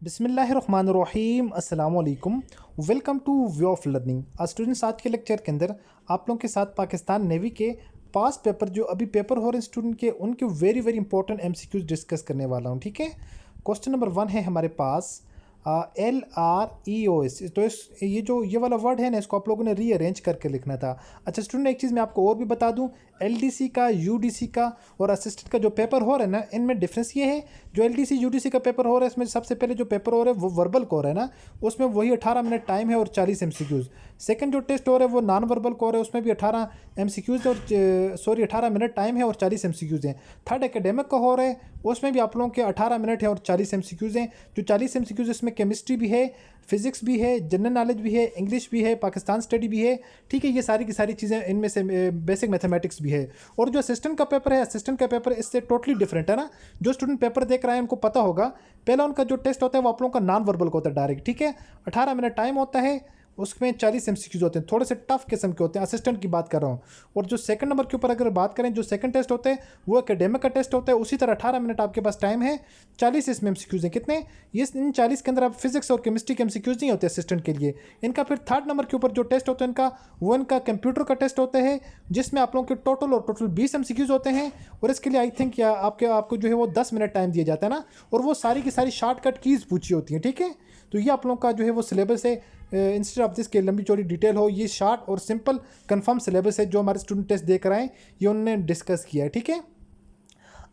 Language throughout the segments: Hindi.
बिस्मिल्लाहिर्रहमानिर्रहीम अस्सलाम वालेकुम। Welcome two way of learning. आज स्टूडेंट्स, आज के लेक्चर के अंदर आप लोगों के साथ पाकिस्तान नेवी के पास्ट पेपर जो अभी पेपर हो रहे हैं स्टूडेंट के, उनके very very important MCQs discuss करने वाला हूं। ठीक है, क्वेश्चन नंबर 1 है हमारे पास LREOS। तो ये वाला वर्ड है ना, इसको आप लोगों ने रीअरेंज करके लिखना था। अच्छा स्टूडेंट, एक चीज़ मैं आपको और भी बता दूं, LDC का, UDC का और असिस्टेंट का जो पेपर हो रहा है ना, इनमें डिफरेंस ये है, जो LDC UDC का पेपर हो रहा है इसमें सबसे पहले जो पेपर हो रहा है वो वर्बल को हो रहा है ना, उसमें वही 18 मिनट टाइम है और 40 MCQs। सेकंड जो टेस्ट हो रहा है वो नॉन वर्बल को हो रहा है, उसमें भी 18 MCQs और 18 मिनट टाइम है और 40 MCQs हैं। थर्ड एकेडमिक का हो रहा है, उसमें भी आप लोगों के 18 मिनट है और 40 MCQs हैं। जो 40 MCQs इसमें केमिस्ट्री भी है, फिजिक्स भी है, जनरल नॉलेज भी है, इंग्लिश भी है, पाकिस्तान स्टडी भी है। ठीक है, ये सारी की सारी चीज़ें, इनमें से बेसिक मैथमेटिक्स भी है। और जो असिस्टेंट का पेपर है, असिस्टेंट का पेपर इससे टोटली डिफरेंट है ना। जो स्टूडेंट पेपर देख रहे हैं उनको पता होगा, पहला उनका जो टेस्ट होता है वो आप लोगों का नॉन वर्बल का होता है डायरेक्ट। ठीक है, 18 मिनट टाइम होता है, उसमें 40 MCQs होते हैं, थोड़े से टफ किस्म के होते हैं, असिस्टेंट की बात कर रहा हूँ। और जो सेकंड नंबर के ऊपर अगर बात करें, जो सेकंड टेस्ट होता है वो एकेडमिक का टेस्ट होता है, उसी तरह 18 मिनट आपके पास टाइम है, 40 इसमें MCQs हैं। कितने? ये इन 40 के अंदर आप फिजिक्स और केमिस्ट्री के MCQs नहीं होते असिस्टेंट के लिए। इनका फिर थर्ड नंबर के ऊपर जो टेस्ट होता है इनका, वो इनका कंप्यूटर का टेस्ट होता है, जिसमें आप लोगों के टोटल 20 MCQs होते हैं। और इसके लिए आई थिंक या आपको जो है वो 10 मिनट टाइम दिया जाता है ना, और वो सारी की सारी शॉर्टकट कीज़ पूछी होती हैं। ठीक है, तो ये आप लोगों का जो है वो सिलेबस है। इंस्टेड ऑफ दिस के लंबी चौड़ी डिटेल हो, ये शॉर्ट और सिंपल कंफर्म सिलेबस है जो हमारे स्टूडेंट टेस्ट देख रहे हैं, ये उन्होंने डिस्कस किया है। ठीक है,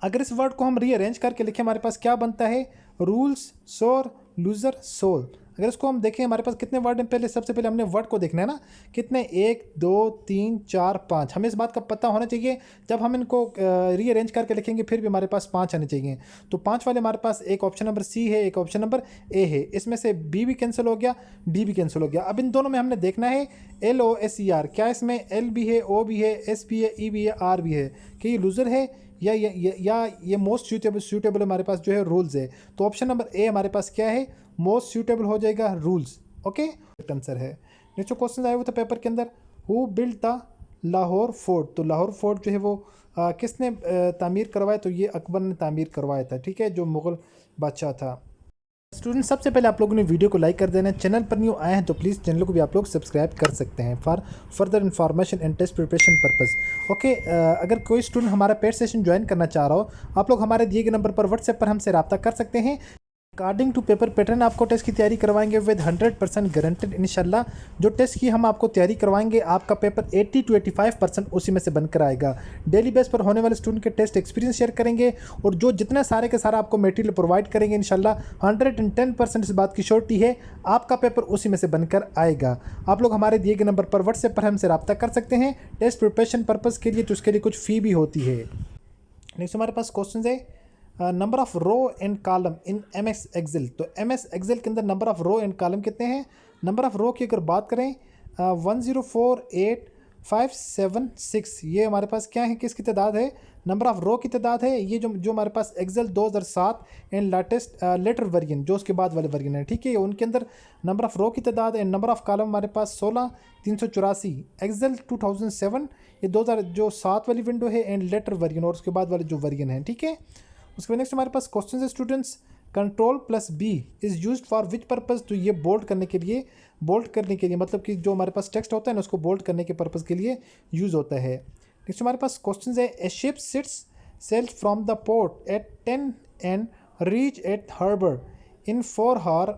अगर इस वर्ड को हम रीअरेंज करके लिखें, हमारे पास क्या बनता है? रूल्स, सोर, लूजर, सोल। अगर इसको हम देखें, हमारे पास कितने वर्ड हैं? पहले सबसे पहले हमने वर्ड को देखना है ना, कितने? 1 2 3 4 5। हमें इस बात का पता होना चाहिए, जब हम इनको रीअरेंज करके लिखेंगे फिर भी हमारे पास 5 आने चाहिए। तो 5 वाले हमारे पास एक ऑप्शन नंबर सी है, एक ऑप्शन नंबर ए है। इसमें से बी भी कैंसिल हो गया, डी भी कैंसिल हो गया। अब इन दोनों में हमने देखना है LOSER, क्या इसमें एल भी है, ओ भी है, एस भी है, ई भी है, आर भी है, कि ये लूजर है या ये मोस्ट सूटेबल हमारे पास जो है रूल्स है। तो ऑप्शन नंबर ए हमारे पास क्या है? मोस्ट सूटेबल हो जाएगा, रूल्स। ओके, आंसर है। नेक्स्ट क्वेश्चन आया हुआ था पेपर के अंदर, who build the Lahore fort. तो लाहौर फोर्ट जो है वो किसने तामीर करवाया? तो ये अकबर ने तामीर करवाया था। ठीक है, जो मुग़ल बादशाह था। स्टूडेंट, सबसे पहले आप लोगों ने वीडियो को लाइक कर देना है। चैनल पर न्यू आए हैं तो प्लीज़ चैनल को भी आप लोग सब्सक्राइब कर सकते हैं for further information and test preparation purpose. Okay, अगर कोई स्टूडेंट हमारा पेड सेशन ज्वाइन करना चाह रहा हो, आप लोग हमारे दिए गए नंबर पर व्हाट्सएप पर हमसे रब्ता कर सकते हैं। अकॉर्डिंग टू पेपर पैटर्न आपको टेस्ट की तैयारी करवाएंगे विद 100% गारंटेड इंशाल्लाह। जो टेस्ट की हम आपको तैयारी करवाएंगे, आपका पेपर 80 to 85% उसी में से बनकर आएगा। डेली बेस पर होने वाले स्टूडेंट के टेस्ट एक्सपीरियंस शेयर करेंगे, और जो जितना सारे के सारा आपको मटेरियल प्रोवाइड करेंगे इंशाल्लाह 110% इस बात की श्योरिटी है, आपका पेपर उसी में से बनकर आएगा। आप लोग हमारे दिए गए नंबर पर व्हाट्सएप पर हमसे रब्ता कर सकते हैं टेस्ट प्रिपरेशन पर्पज़ के लिए, तो उसके लिए कुछ फ़ी भी होती है। नेक्स्ट हमारे पास क्वेश्चन है, number of row and column in MS Excel. तो MS एक्सेल के अंदर number of row and column कितने हैं? नंबर ऑफ रो की अगर बात करें 1048,576, ये हमारे पास क्या है, किसकी तादाद है? नंबर ऑफ रो की तादाद है। ये जो हमारे पास एक्सेल 2007 एंड लेटर वर्जन, जो उसके बाद वाले वर्जन है, ठीक है, उनके अंदर नंबर ऑफ रो की तादाद एंड नंबर ऑफ कॉलम हमारे पास 16,384। एक्सेल 2007, ये 2007 वाली विंडो है, एंड लेटर वर्जन और उसके बाद वाले जो वर्जन है। ठीक है, उसके बाद नेक्स्ट हमारे पास क्वेश्चन है students, Ctrl+B is used for which purpose. तो ये बोल्ड करने के लिए मतलब कि जो हमारे पास टेक्स्ट होता है ना, उसको बोल्ड करने के पर्पज़ के लिए यूज़ होता है। नेक्स्ट हमारे पास क्वेश्चन है, a ship sits sails from the port at 10 and reach at harbour in 4 hours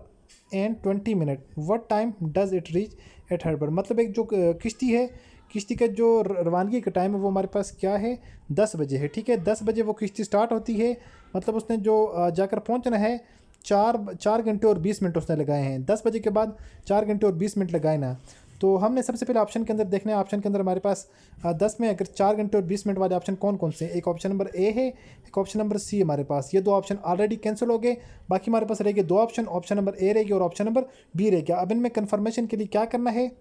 and 20 minutes, what time does it reach at harbour. मतलब एक जो किश्ती है, किश्ती का जो रवानगी का टाइम है वो हमारे पास क्या है? 10 बजे है। ठीक है, 10 बजे वो किश्ती स्टार्ट होती है, मतलब उसने जो जाकर पहुंचना है 4 घंटे और 20 मिनट उसने लगाए हैं। 10 बजे के बाद 4 घंटे और 20 मिनट लगाए ना। तो हमने सबसे पहले ऑप्शन के अंदर देखना है, ऑप्शन के अंदर हमारे पास 10 में अगर 4 घंटे और 20 मिनट वाले ऑप्शन कौन कौन से हैं? एक ऑप्शन नंबर ए है, एक ऑप्शन नंबर सी हमारे पास। ये दो ऑप्शन ऑलरेडी कैंसिल हो गए, बाकी हमारे पास रहेंगे 2 ऑप्शन, ऑप्शन नंबर ए रहेगी और ऑप्शन नंबर बी रहेगा। अब इनमें कन्फर्मेशन के लिए क्या करना है?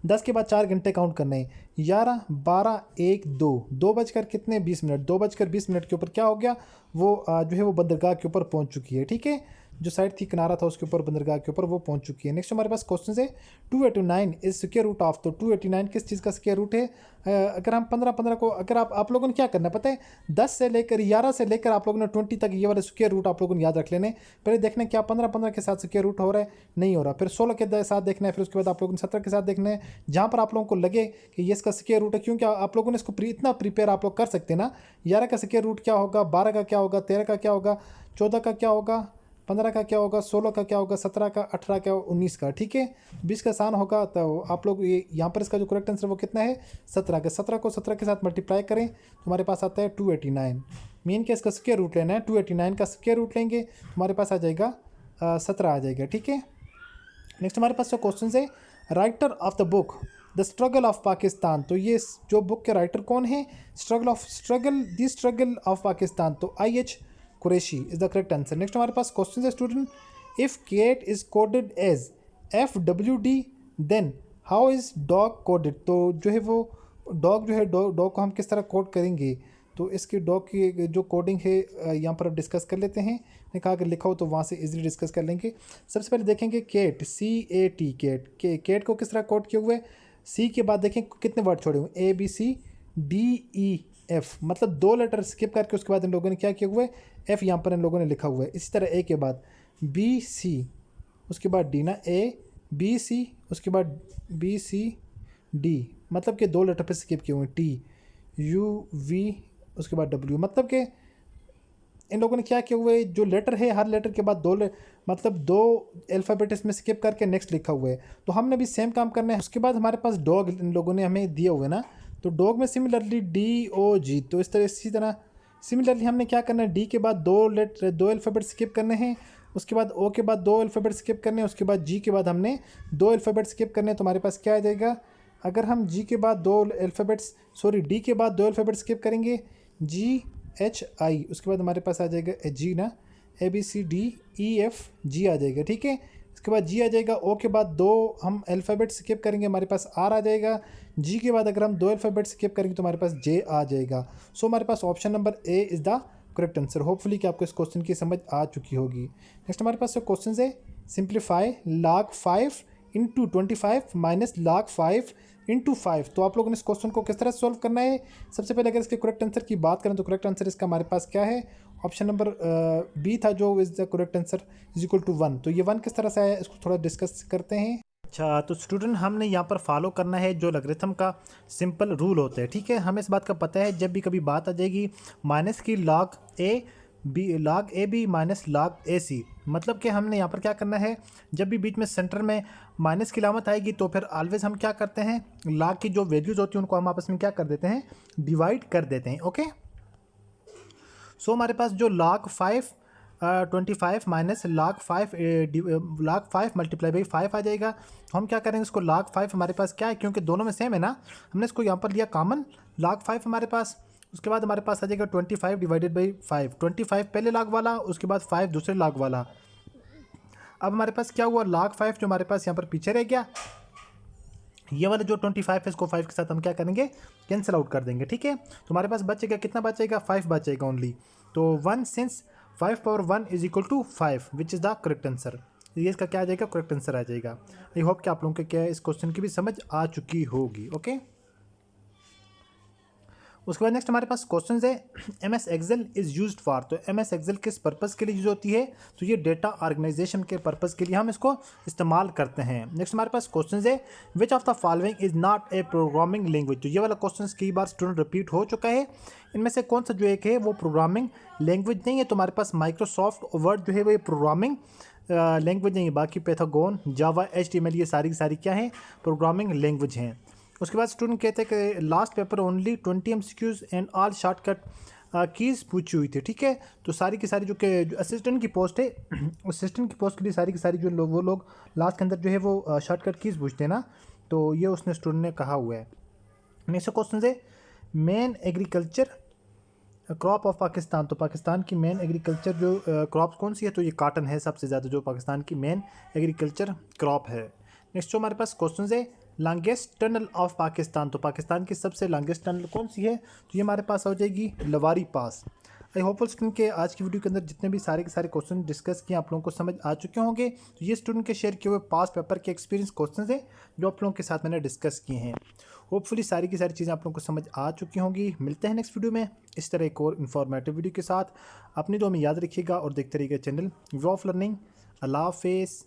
10 के बाद 4 घंटे काउंट करने हैं, 11 12 1 2 2 बजकर कितने? 20 मिनट। 2 बजकर 20 मिनट के ऊपर क्या हो गया? वो जो है वो बंदरगाह के ऊपर पहुंच चुकी है। ठीक है, जो साइड थी किनारा था उसके ऊपर बंदरगाह के ऊपर वो पहुंच चुकी है। नेक्स्ट हमारे पास क्वेश्चन है 289 इज स्क्वायर रूट ऑफ, तो 289 किस चीज़ का स्क्वायर रूट है? अगर हम 15 को अगर आप लोगों ने क्या करना है पता है, 10 से लेकर 11 से लेकर आप लोगों ने 20 तक ये वाले स्क्वायर रूट आप लोगों ने याद रख लेने। पहले देखना है क्या 15 के साथ स्क्वायर रूट हो रहा है, नहीं हो रहा, फिर 16 के साथ देखना है, फिर उसके बाद आप लोगों ने 17 के साथ देखना है। जहाँ पर आप लोगों को लगे कि ये इसका स्क्वायर रूट है, क्योंकि आप लोगों ने इसको इतना प्रिपेयर आप लोग कर सकते हैं ना। 11 का स्क्वायर रूट क्या होगा, 12 का क्या होगा, 13 का क्या होगा, 14 का क्या होगा, 15 का क्या होगा, 16 का क्या होगा, 17 का, 18 का, 19 का। ठीक है, 20 का आसान होगा। तो आप लोग ये यहाँ पर इसका जो करेक्ट आंसर वो कितना है 17 का। 17 को 17 के साथ मल्टीप्लाई करें तो हमारे पास आता है 289। मेन क्या इसका स्क्वायर रूट लेना है, 289 का स्क्वायर रूट लेंगे तो हमारे पास आ जाएगा 17 आ जाएगा। ठीक है, नेक्स्ट हमारे पास जो क्वेश्चन है, writer of the book the struggle of Pakistan, तो ये जो बुक के राइटर कौन है? द स्ट्रगल ऑफ पाकिस्तान, तो IH Qureshi is the correct answer. Next हमारे पास क्वेश्चन है student, if cat is coded as FWD then how is dog coded, तो जो है वो डॉग जो है डॉग को हम किस तरह कोड करेंगे? तो इसके डॉग की जो कोडिंग है यहाँ पर अब डिस्कस कर लेते हैं। मैंने कहा अगर लिखा हो तो वहाँ से इजीली डिस्कस कर लेंगे। सबसे पहले देखेंगे केट, CAT केट को किस तरह कोड किए हुए। सी के बाद देखें कितने वर्ड छोड़े हुए, ABCDEF, मतलब 2 लेटर स्किप करके उसके बाद इन लोगों ने क्या किया हुआ है, F यहाँ पर इन लोगों ने लिखा हुआ है। इसी तरह A के बाद BC, उसके बाद D ना, ABC, उसके बाद BCD, मतलब कि 2 लेटर पे स्किप किए हुए हैं, TUV, उसके बाद W, मतलब कि इन लोगों ने क्या किया हुआ है, जो लेटर है हर लेटर के बाद मतलब 2 अल्फ़ाबेट इसमें स्किप करके नेक्स्ट लिखा हुआ है। तो हमने भी सेम काम करना है। उसके बाद हमारे पास डॉग इन लोगों ने हमें दिया हुआ है ना, तो डॉग में सिमिलरली DOG, तो इसी तरह सिमिलरली हमने क्या करना है, D के बाद 2 अल्फ़ाबेट स्किप करने हैं, उसके बाद O के बाद 2 अल्फ़ाबेट स्किप करने हैं, उसके बाद G के बाद हमने 2 अल्फ़ाबेट स्किप करने हैं। तो हमारे पास क्या आ जाएगा, अगर हम D के बाद 2 अल्फ़ाबेट स्किप करेंगे, GHI, उसके बाद हमारे पास आ जाएगा G ना, ABCDEFG आ जाएगा। ठीक है, इसके बाद G आ जाएगा। O के बाद 2 हम अल्फ़ाबेट स्किप करेंगे, हमारे पास R आ जाएगा। G के बाद अगर हम 2 अल्फ़ाबेट स्किप करेंगे तो हमारे पास J आ जाएगा। सो हमारे पास option number A is the correct answer. Hopefully कि आपको इस क्वेश्चन की समझ आ चुकी होगी। नेक्स्ट हमारे पास जो क्वेश्चन है, simplify log 5 into 25 minus log 5 into 5, तो आप लोगों ने इस क्वेश्चन को किस तरह सॉल्व करना है। सबसे पहले अगर इसके करेक्ट आंसर की बात करें तो करेक्ट आंसर इसका हमारे पास क्या है, ऑप्शन नंबर B था जो is the correct answer is equal to 1। तो ये 1 किस तरह से आया इसको थोड़ा डिस्कस करते हैं। अच्छा, तो स्टूडेंट हमने यहाँ पर फॉलो करना है जो लॉगरिथम का सिंपल रूल होता है। ठीक है, हमें इस बात का पता है जब भी कभी बात आ जाएगी माइनस की log AB minus log AC, मतलब कि हमने यहाँ पर क्या करना है, जब भी बीच में सेंटर में माइनस की अलामत आएगी तो फिर ऑलवेज हम क्या करते हैं, log की जो वैल्यूज़ होती हैं उनको हम आपस में क्या कर देते हैं, डिवाइड कर देते हैं। ओके, सो हमारे पास जो log 5 25 minus log 5 multiply by 5 आ जाएगा। तो हम क्या करेंगे, इसको log 5 हमारे पास क्या है, क्योंकि दोनों में सेम है ना, हमने इसको यहाँ पर लिया कॉमन log 5 हमारे पास। उसके बाद हमारे पास आ जाएगा 25 डिवाइडेड बाई 5, 25 पहले log वाला, उसके बाद 5 दूसरे log वाला। अब हमारे पास क्या हुआ, log 5 जो हमारे पास यहाँ पर पीछे रह गया, ये वाला जो 25 है इसको 5 के साथ हम क्या करेंगे, कैंसिल आउट कर देंगे। ठीक है, तो हमारे पास बचेगा कितना, बचेगा 5 बचेगा ओनली। तो 1 since 5 power 1 is equal to 5 which is the correct answer. ये इसका क्या आ जाएगा, करेक्ट आंसर आ जाएगा। आई होप कि आप लोगों को क्या है इस क्वेश्चन की भी समझ आ चुकी होगी। ओके, उसके बाद नेक्स्ट हमारे पास क्वेश्चन है, MS Excel is used for, तो MS एक्सेल किस पर्पज़ के लिए यूज होती है, तो ये डेटा ऑर्गेनाइजेशन के पर्पज़ के लिए हम इसको इस्तेमाल करते हैं। नेक्स्ट हमारे पास क्वेश्चन है, which of the following is not a programming language, तो ये वाला क्वेश्चन कई बार स्टूडेंट रिपीट हो चुका है। इनमें से कौन सा जो एक है वो प्रोग्रामिंग लैंग्वेज नहीं है, तो हमारे पास माइक्रोसॉफ्ट वर्ड जो है वो प्रोग्रामिंग लैंग्वेज नहीं है, बाकी पैथागोन, जावा, HTML ये सारी की सारी क्या है, प्रोग्रामिंग लैंग्वेज हैं। उसके बाद स्टूडेंट कहते हैं कि last paper only 20 MCQs and all shortcut keys पूछी हुई थी। ठीक है, तो सारी की सारी जो असिस्टेंट की पोस्ट है, असिस्टेंट की पोस्ट के लिए सारी की सारी जो लोग वो लोग लास्ट के अंदर जो है वो शॉर्टकट कीज़ पूछते हैं ना, तो ये उसने स्टूडेंट ने कहा हुआ है। नेक्स्ट क्वेश्चन है, main agriculture crop of Pakistan, तो पाकिस्तान की मेन एग्रीकल्चर जो क्रॉप कौन सी है, तो ये काटन है सबसे ज़्यादा जो पाकिस्तान की मेन एग्रीकल्चर क्रॉप है। नेक्स्ट जो हमारे पास क्वेश्चन है, लॉन्गेस्ट टनल ऑफ पाकिस्तान, तो पाकिस्तान की सबसे लॉन्गेस्ट टनल कौन सी है, तो ये हमारे पास हो जाएगी लवारी पास। आई होप स्टूडेंट के आज की वीडियो के अंदर जितने भी सारे के सारे क्वेश्चन डिस्कस किए आप लोगों को समझ आ चुके होंगे। तो ये स्टूडेंट के शेयर किए हुए पास पेपर के एक्सपीरियंस क्वेश्चन हैं जो आप लोगों के साथ मैंने डिस्कस किए हैं। होपफुली सारी की सारी चीज़ें आप लोगों को समझ आ चुकी होंगी। मिलते हैं नेक्स्ट वीडियो में इस तरह एक और इन्फॉर्मेटिव वीडियो के साथ। अपनी दुआ में याद रखिएगा और देखते रहिएगा चैनल वे ऑफ लर्निंग। अल्लाह हाफिज़।